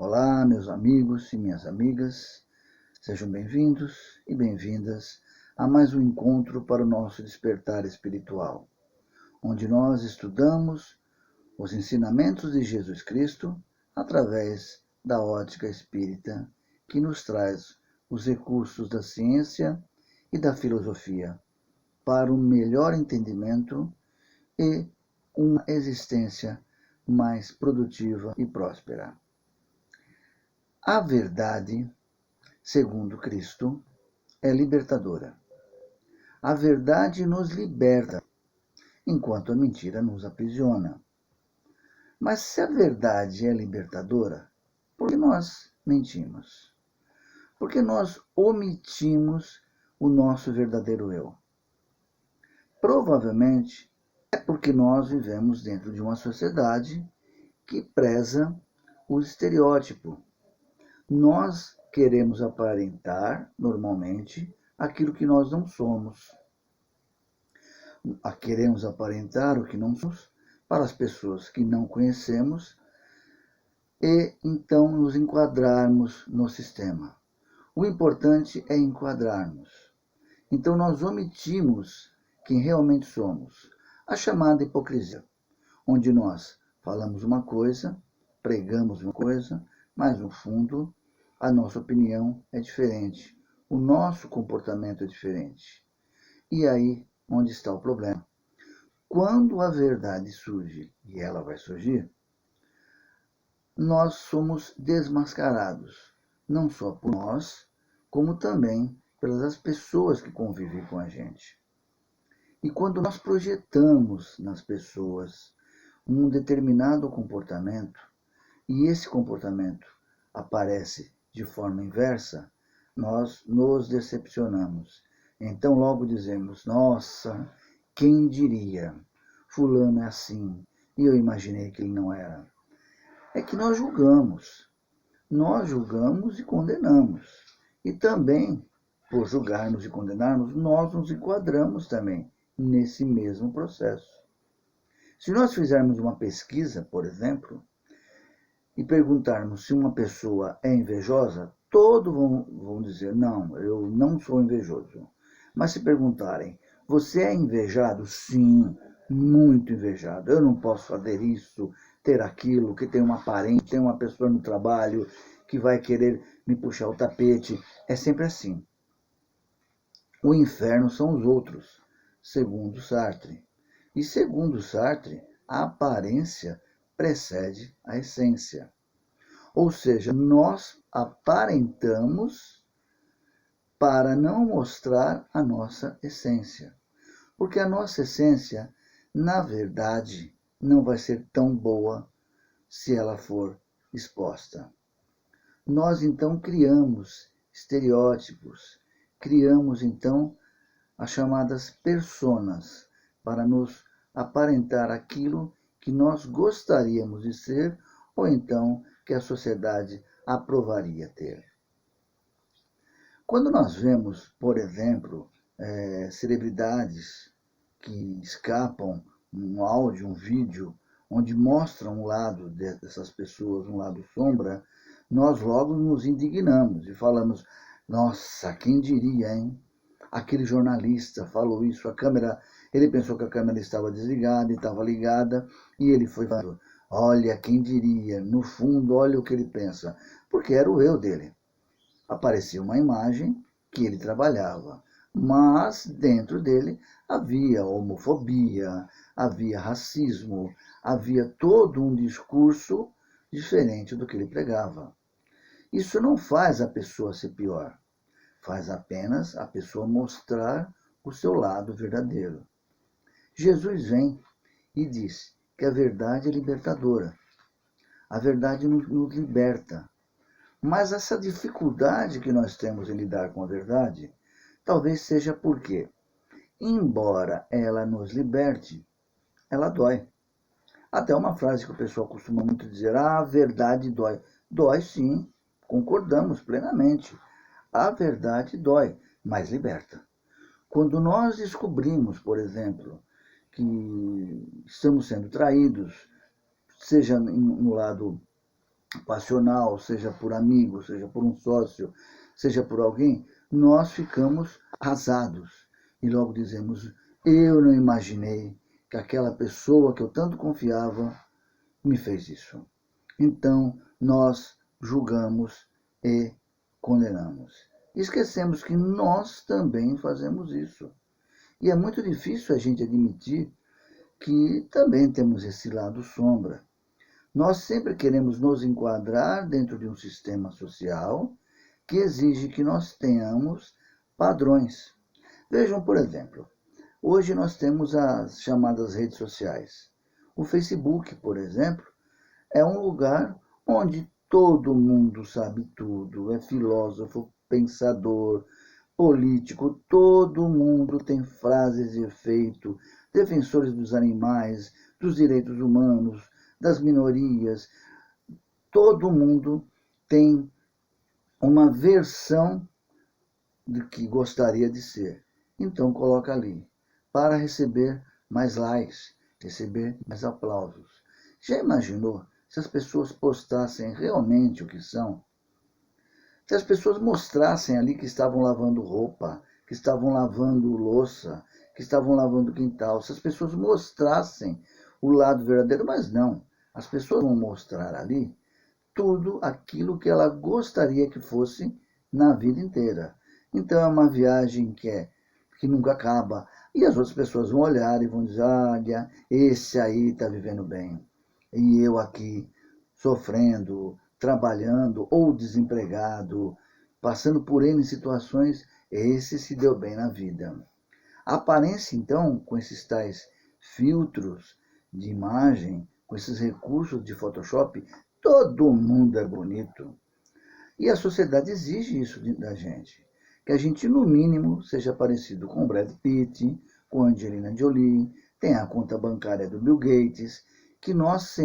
Olá, meus amigos e minhas amigas, sejam bem-vindos e bem-vindas a mais um encontro para o nosso despertar espiritual, onde nós estudamos os ensinamentos de Jesus Cristo através da ótica espírita, que nos traz os recursos da ciência e da filosofia para um melhor entendimento e uma existência mais produtiva e próspera. A verdade, segundo Cristo, é libertadora. A verdade nos liberta, enquanto a mentira nos aprisiona. Mas se a verdade é libertadora, por que nós mentimos? Por que nós omitimos o nosso verdadeiro eu? Provavelmente é porque nós vivemos dentro de uma sociedade que preza o estereótipo. Nós queremos aparentar, normalmente, aquilo que nós não somos. Queremos aparentar o que não somos para as pessoas que não conhecemos e então nos enquadrarmos no sistema. O importante é enquadrarmos. Então nós omitimos quem realmente somos, a chamada hipocrisia, onde nós falamos uma coisa, pregamos uma coisa, mas no fundo a nossa opinião é diferente, o nosso comportamento é diferente. E aí onde está o problema? Quando a verdade surge, e ela vai surgir, nós somos desmascarados, não só por nós, como também pelas pessoas que convivem com a gente. E quando nós projetamos nas pessoas um determinado comportamento, e esse comportamento aparece de forma inversa, nós nos decepcionamos. Então logo dizemos, nossa, quem diria? Fulano é assim, e eu imaginei que ele não era. É que nós julgamos e condenamos. E também, por julgarmos e condenarmos, nós nos enquadramos também nesse mesmo processo. Se nós fizermos uma pesquisa, por exemplo, e perguntarmos se uma pessoa é invejosa, todos vão dizer, não, eu não sou invejoso. Mas se perguntarem, você é invejado? Sim, muito invejado. Eu não posso fazer isso, ter aquilo, que tem uma parente, tem uma pessoa no trabalho que vai querer me puxar o tapete. É sempre assim. O inferno são os outros, segundo Sartre. E segundo Sartre, a aparência precede a essência. Ou seja, nós aparentamos para não mostrar a nossa essência. Porque a nossa essência, na verdade, não vai ser tão boa se ela for exposta. Nós então criamos estereótipos, criamos então as chamadas personas para nos aparentar aquilo que nós gostaríamos de ser ou então que a sociedade aprovaria ter. Quando nós vemos, por exemplo, celebridades que escapam um áudio, um vídeo, onde mostram um lado dessas pessoas, um lado sombra, nós logo nos indignamos e falamos, nossa, quem diria, hein? Aquele jornalista falou isso, ele pensou que a câmera estava desligada e estava ligada, e ele foi falando, olha, quem diria, no fundo, olha o que ele pensa, porque era o eu dele. Aparecia uma imagem que ele trabalhava, mas dentro dele havia homofobia, havia racismo, havia todo um discurso diferente do que ele pregava. Isso não faz a pessoa ser pior, faz apenas a pessoa mostrar o seu lado verdadeiro. Jesus vem e diz que a verdade é libertadora. A verdade nos liberta. Mas essa dificuldade que nós temos em lidar com a verdade, talvez seja porque, embora ela nos liberte, ela dói. Até uma frase que o pessoal costuma muito dizer, a verdade dói. Dói sim, concordamos plenamente. A verdade dói, mas liberta. Quando nós descobrimos, por exemplo, que estamos sendo traídos, seja no lado passional, seja por amigo, seja por um sócio, seja por alguém, nós ficamos arrasados e logo dizemos: eu não imaginei que aquela pessoa que eu tanto confiava me fez isso. Então nós julgamos e condenamos. Esquecemos que nós também fazemos isso. E é muito difícil a gente admitir que também temos esse lado sombra. Nós sempre queremos nos enquadrar dentro de um sistema social que exige que nós tenhamos padrões. Vejam, por exemplo, hoje nós temos as chamadas redes sociais. O Facebook, por exemplo, é um lugar onde todo mundo sabe tudo, é filósofo, pensador, político, todo mundo tem frases de efeito, defensores dos animais, dos direitos humanos, das minorias, todo mundo tem uma versão do que gostaria de ser. Então coloca ali, para receber mais likes, receber mais aplausos. Já imaginou se as pessoas postassem realmente o que são? Se as pessoas mostrassem ali que estavam lavando roupa, que estavam lavando louça, que estavam lavando quintal, se as pessoas mostrassem o lado verdadeiro, mas não. As pessoas vão mostrar ali tudo aquilo que ela gostaria que fosse na vida inteira. Então é uma viagem que nunca acaba. E as outras pessoas vão olhar e vão dizer: olha, esse aí está vivendo bem. E eu aqui sofrendo, trabalhando ou desempregado, passando por N situações, esse se deu bem na vida. A aparência, então, com esses tais filtros de imagem, com esses recursos de Photoshop, todo mundo é bonito. E a sociedade exige isso da gente. Que a gente, no mínimo, seja parecido com Brad Pitt, com Angelina Jolie, tenha a conta bancária do Bill Gates, que nós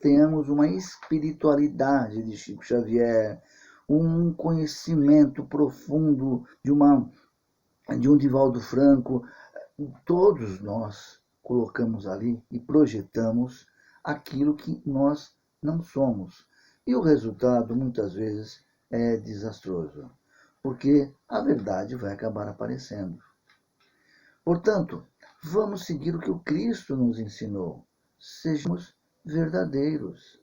tenhamos uma espiritualidade de Chico Xavier, um conhecimento profundo de um Divaldo Franco. Todos nós colocamos ali e projetamos aquilo que nós não somos. E o resultado, muitas vezes, é desastroso, porque a verdade vai acabar aparecendo. Portanto, vamos seguir o que o Cristo nos ensinou. Sejamos verdadeiros.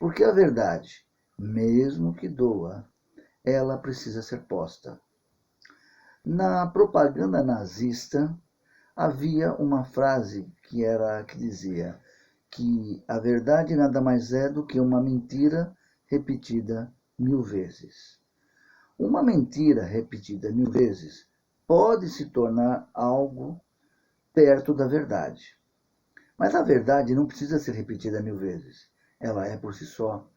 Porque a verdade, mesmo que doa, ela precisa ser posta. Na propaganda nazista, havia uma frase que dizia que a verdade nada mais é do que uma mentira repetida 1000 vezes. Uma mentira repetida 1000 vezes pode se tornar algo perto da verdade. Mas a verdade não precisa ser repetida 1000 vezes. Ela é por si só.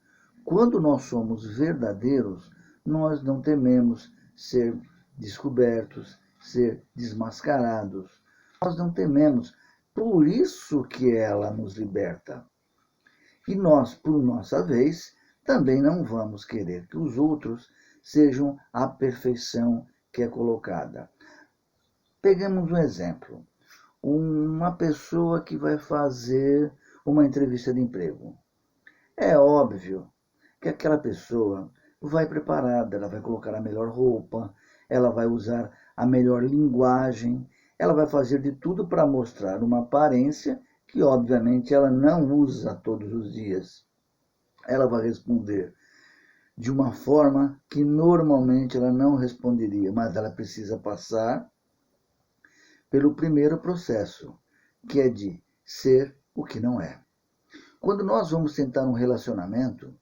Quando nós somos verdadeiros, nós não tememos ser descobertos, ser desmascarados. Nós não tememos. Por isso que ela nos liberta. E nós, por nossa vez, também não vamos querer que os outros sejam a perfeição que é colocada. Pegamos um exemplo. Uma pessoa que vai fazer uma entrevista de emprego. É óbvio que aquela pessoa vai preparada, ela vai colocar a melhor roupa, ela vai usar a melhor linguagem, ela vai fazer de tudo para mostrar uma aparência que, obviamente, ela não usa todos os dias. Ela vai responder de uma forma que normalmente ela não responderia, mas ela precisa passar pelo primeiro processo, que é de ser o que não é. Quando nós vamos tentar um relacionamento,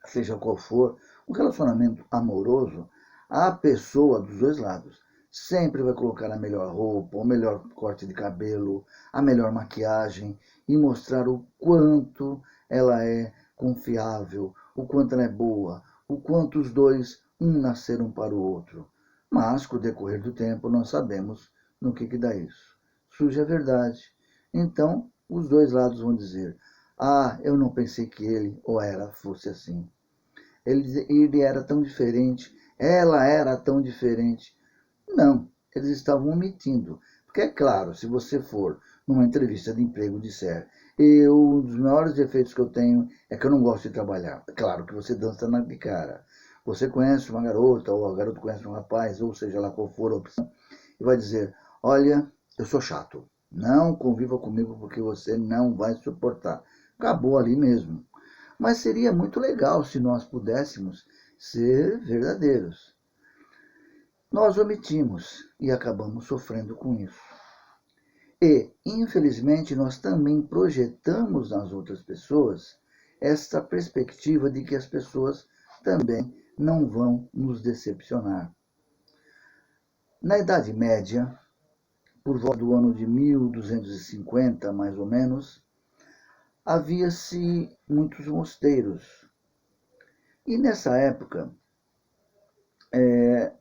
seja qual for, um relacionamento amoroso, a pessoa dos dois lados sempre vai colocar a melhor roupa, o melhor corte de cabelo, a melhor maquiagem e mostrar o quanto ela é confiável, o quanto ela é boa, o quanto os dois nasceram para o outro. Mas, com o decorrer do tempo, nós sabemos no que dá isso. Surge a verdade. Então, os dois lados vão dizer: ah, eu não pensei que ele ou ela fosse assim. Ele era tão diferente, ela era tão diferente. Não, eles estavam omitindo. Porque é claro, se você for numa entrevista de emprego e disser: Um dos maiores defeitos que eu tenho é que eu não gosto de trabalhar. Claro que você dança de cara. Você conhece uma garota, ou a garota conhece um rapaz, ou seja lá qual for a opção, e vai dizer, olha, eu sou chato, não conviva comigo porque você não vai suportar. Acabou ali mesmo. Mas seria muito legal se nós pudéssemos ser verdadeiros. Nós omitimos e acabamos sofrendo com isso. E, infelizmente, nós também projetamos nas outras pessoas esta perspectiva de que as pessoas também não vão nos decepcionar. Na Idade Média, por volta do ano de 1250, mais ou menos, havia-se muitos mosteiros. E nessa época,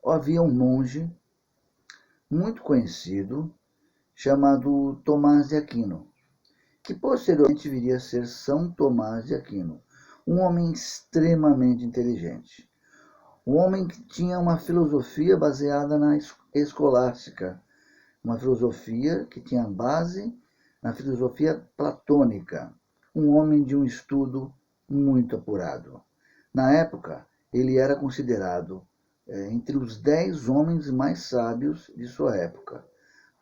havia um monge muito conhecido, chamado Tomás de Aquino, que posteriormente viria a ser São Tomás de Aquino, um homem extremamente inteligente, um homem que tinha uma filosofia baseada na escolástica, uma filosofia que tinha base na filosofia platônica, um homem de um estudo muito apurado. Na época, ele era considerado entre os 10 homens mais sábios de sua época.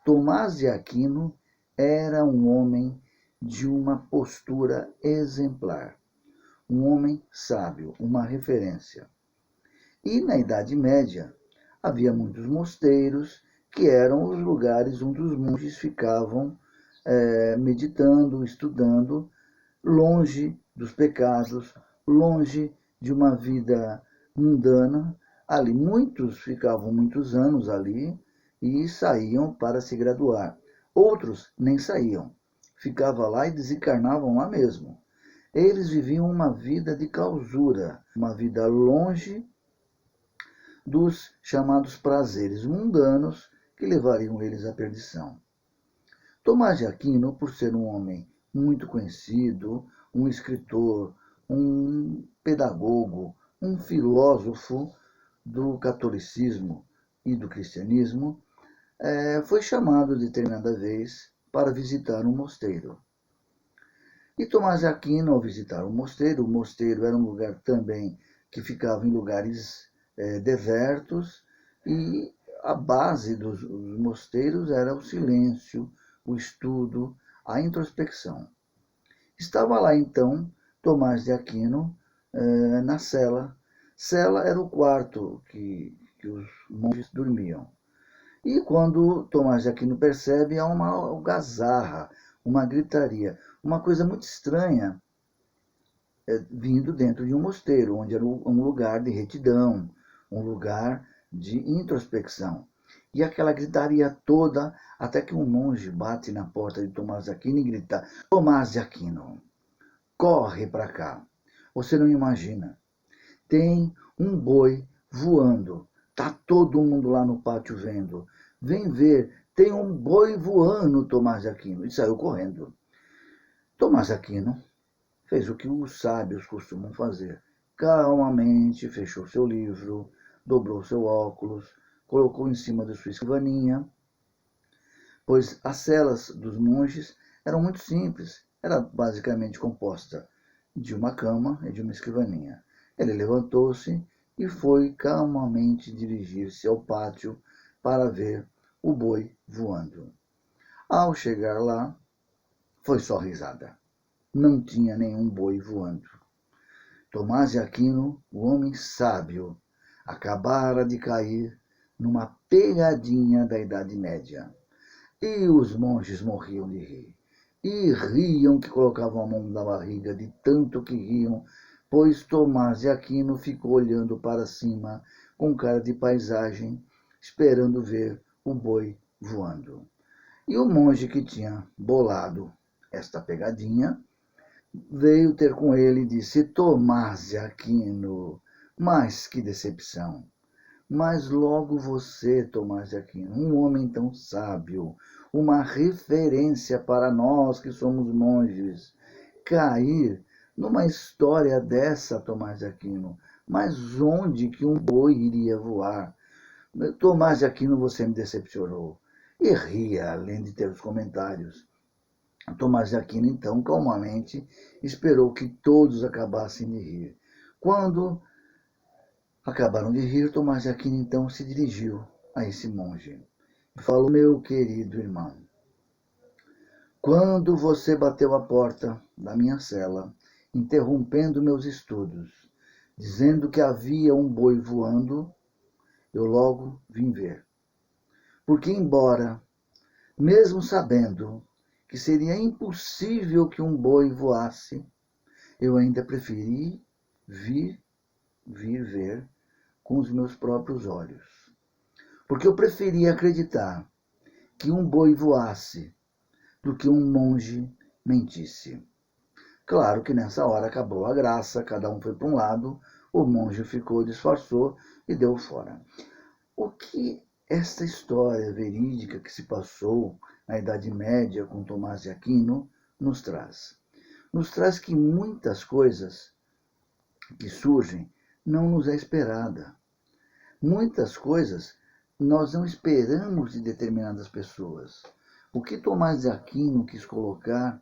Tomás de Aquino era um homem de uma postura exemplar, um homem sábio, uma referência. E na Idade Média havia muitos mosteiros que eram os lugares onde os monges ficavam meditando, estudando, longe dos pecados, longe de uma vida mundana. Ali muitos ficavam muitos anos ali e saíam para se graduar. Outros nem saíam, ficavam lá e desencarnavam lá mesmo. Eles viviam uma vida de clausura, uma vida longe dos chamados prazeres mundanos que levariam eles à perdição. Tomás de Aquino, por ser um homem muito conhecido, um escritor, um pedagogo, um filósofo do catolicismo e do cristianismo, foi chamado determinada vez para visitar um mosteiro. E Tomás de Aquino, ao visitar o mosteiro era um lugar também que ficava em lugares desertos, e a base dos mosteiros era o silêncio, o estudo, a introspecção. Estava lá então Tomás de Aquino na cela. Cela era o quarto que os monges dormiam. E quando Tomás de Aquino percebe, há uma algazarra, uma gritaria, uma coisa muito estranha vindo dentro de um mosteiro, onde era um lugar de retidão, um lugar de introspecção. E aquela gritaria toda, até que um monge bate na porta de Tomás de Aquino e grita, Tomás de Aquino, corre para cá. Você não imagina. Tem um boi voando. Tá todo mundo lá no pátio vendo. Vem ver, tem um boi voando, Tomás de Aquino. E saiu correndo. Tomás de Aquino fez o que os sábios costumam fazer. Calmamente fechou seu livro, dobrou seu óculos, colocou em cima de sua escrivaninha, pois as celas dos monges eram muito simples. Era basicamente composta de uma cama e de uma escrivaninha. Ele levantou-se e foi calmamente dirigir-se ao pátio para ver o boi voando. Ao chegar lá, foi só risada. Não tinha nenhum boi voando. Tomás de Aquino, o homem sábio, acabara de cair numa pegadinha da Idade Média. E os monges morriam de rir. E riam que colocavam a mão na barriga de tanto que riam, pois Tomás de Aquino ficou olhando para cima com cara de paisagem, esperando ver o boi voando. E o monge que tinha bolado esta pegadinha veio ter com ele e disse, Tomás de Aquino, mas que decepção. Mas logo você, Tomás de Aquino, um homem tão sábio, uma referência para nós que somos monges, cair numa história dessa, Tomás de Aquino. Mas onde que um boi iria voar? Tomás de Aquino, você me decepcionou. E ria, além de ter os comentários. Tomás de Aquino, então, calmamente esperou que todos acabassem de rir. Quando acabaram de rir, Tomás de Aquino, então, se dirigiu a esse monge e falou: meu querido irmão, quando você bateu a porta da minha cela, interrompendo meus estudos, dizendo que havia um boi voando, eu logo vim ver. Porque, embora, mesmo sabendo que seria impossível que um boi voasse, eu ainda preferi vir ver com os meus próprios olhos. Porque eu preferia acreditar que um boi voasse do que um monge mentisse. Claro que nessa hora acabou a graça, cada um foi para um lado, o monge ficou, disfarçou e deu fora. O que esta história verídica que se passou na Idade Média com Tomás de Aquino nos traz? Nos traz que muitas coisas que surgem não nos é esperada. Muitas coisas nós não esperamos de determinadas pessoas. O que Tomás de Aquino quis colocar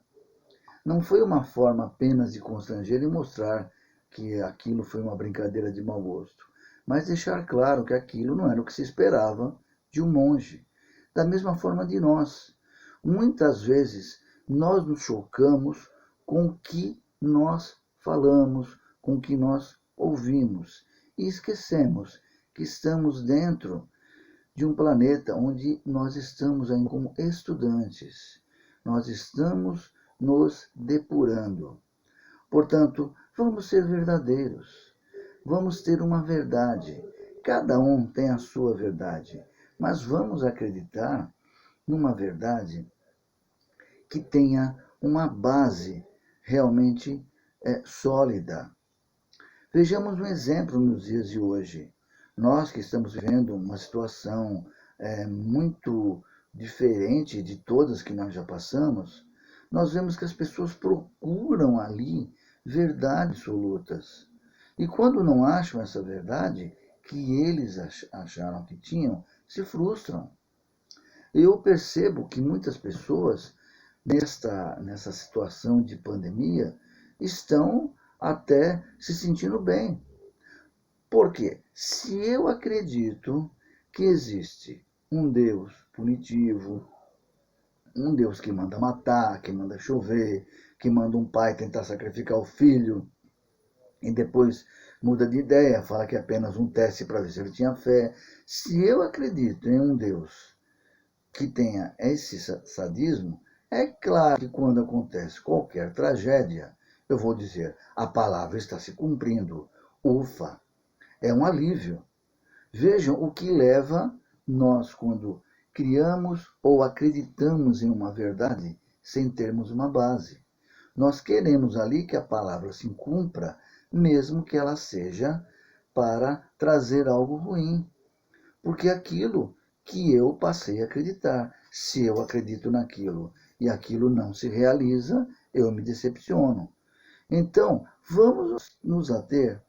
não foi uma forma apenas de constranger e mostrar que aquilo foi uma brincadeira de mau gosto, mas deixar claro que aquilo não era o que se esperava de um monge. Da mesma forma de nós. Muitas vezes nós nos chocamos com o que nós falamos, com o que nós ouvimos e esquecemos que estamos dentro de um planeta onde nós estamos ainda como estudantes. Nós estamos nos depurando. Portanto, vamos ser verdadeiros. Vamos ter uma verdade. Cada um tem a sua verdade, mas vamos acreditar numa verdade que tenha uma base realmente sólida. Vejamos um exemplo nos dias de hoje. Nós que estamos vivendo uma situação muito diferente de todas que nós já passamos, nós vemos que as pessoas procuram ali verdades absolutas. E quando não acham essa verdade que eles acharam que tinham, se frustram. Eu percebo que muitas pessoas, nessa situação de pandemia, estão até se sentindo bem. Por quê? Se eu acredito que existe um Deus punitivo, um Deus que manda matar, que manda chover, que manda um pai tentar sacrificar o filho e depois muda de ideia, fala que é apenas um teste para ver se ele tinha fé. Se eu acredito em um Deus que tenha esse sadismo, é claro que quando acontece qualquer tragédia, eu vou dizer, a palavra está se cumprindo. Ufa, é um alívio. Vejam o que leva nós, quando criamos ou acreditamos em uma verdade sem termos uma base. Nós queremos ali que a palavra se cumpra, mesmo que ela seja para trazer algo ruim. Porque aquilo que eu passei a acreditar, se eu acredito naquilo e aquilo não se realiza, eu me decepciono. Então, vamos nos ater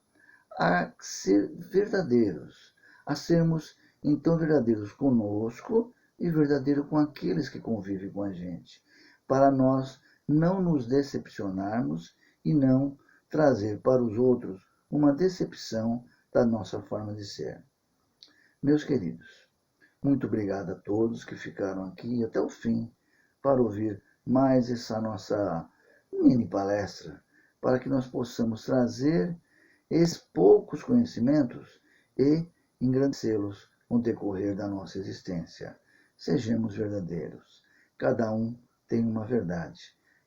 a ser verdadeiros, a sermos então verdadeiros conosco e verdadeiros com aqueles que convivem com a gente, para nós não nos decepcionarmos e não trazer para os outros uma decepção da nossa forma de ser. Meus queridos, muito obrigado a todos que ficaram aqui até o fim para ouvir mais essa nossa mini palestra, para que nós possamos trazer esses poucos conhecimentos e engrandecê-los no decorrer da nossa existência. Sejamos verdadeiros. Cada um tem uma verdade,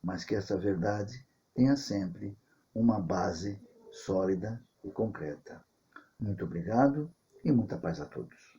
mas que essa verdade tenha sempre uma base sólida e concreta. Muito obrigado e muita paz a todos.